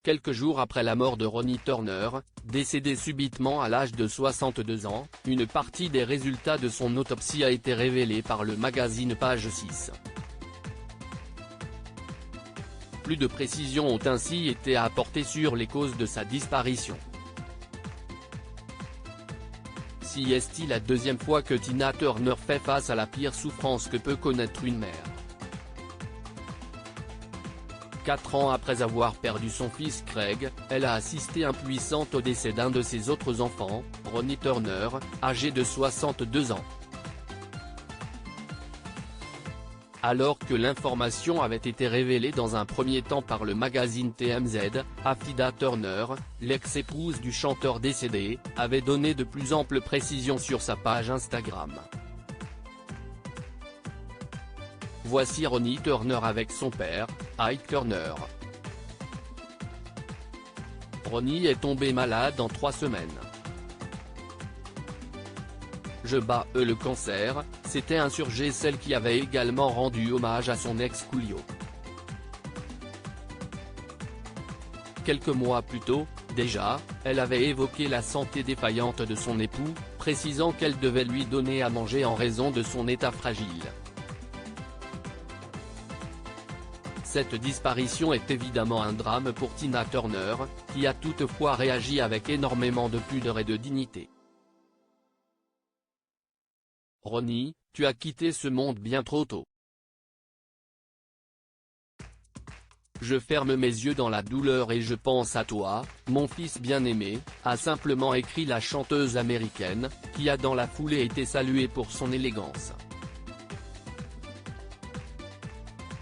Quelques jours après la mort de Ronnie Turner, décédé subitement à l'âge de 62 ans, une partie des résultats de son autopsie a été révélée par le magazine Page 6. Plus de précisions ont ainsi été apportées sur les causes de sa disparition. Si est-il la deuxième fois que Tina Turner fait face à la pire souffrance que peut connaître une mère. 4 ans après avoir perdu son fils Craig, elle a assisté impuissante au décès d'un de ses autres enfants, Ronnie Turner, âgé de 62 ans. Alors que l'information avait été révélée dans un premier temps par le magazine TMZ, Afida Turner, l'ex-épouse du chanteur décédé, avait donné de plus amples précisions sur sa page Instagram. Voici Ronnie Turner avec son père, Ike Turner. Ronnie est tombé malade en 3 semaines. Je bats le cancer, s'était insurgée celle qui avait également rendu hommage à son ex Coolio. Quelques mois plus tôt, déjà, elle avait évoqué la santé défaillante de son époux, précisant qu'elle devait lui donner à manger en raison de son état fragile. Cette disparition est évidemment un drame pour Tina Turner, qui a toutefois réagi avec énormément de pudeur et de dignité. Ronnie, tu as quitté ce monde bien trop tôt. Je ferme mes yeux dans la douleur et je pense à toi, mon fils bien-aimé, a simplement écrit la chanteuse américaine, qui a dans la foulée été saluée pour son élégance.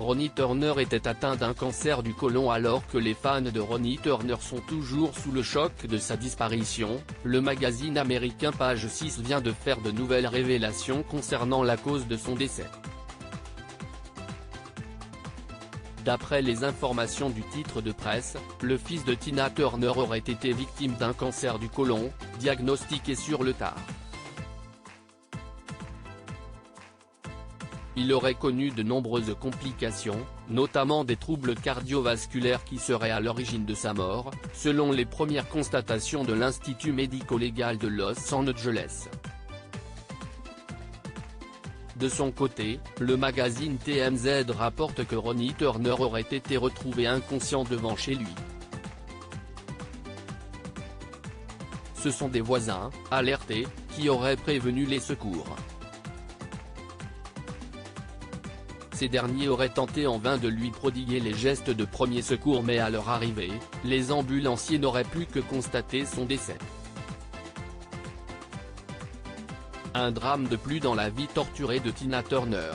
Ronnie Turner était atteint d'un cancer du côlon alors que les fans de Ronnie Turner sont toujours sous le choc de sa disparition. Le magazine américain Page 6 vient de faire de nouvelles révélations concernant la cause de son décès. D'après les informations du titre de presse, le fils de Tina Turner aurait été victime d'un cancer du côlon, diagnostiqué sur le tard. Il aurait connu de nombreuses complications, notamment des troubles cardiovasculaires qui seraient à l'origine de sa mort, selon les premières constatations de l'Institut médico-légal de Los Angeles. De son côté, le magazine TMZ rapporte que Ronnie Turner aurait été retrouvé inconscient devant chez lui. Ce sont des voisins, alertés, qui auraient prévenu les secours. Ces derniers auraient tenté en vain de lui prodiguer les gestes de premier secours mais à leur arrivée, les ambulanciers n'auraient pu que constater son décès. Un drame de plus dans la vie torturée de Tina Turner.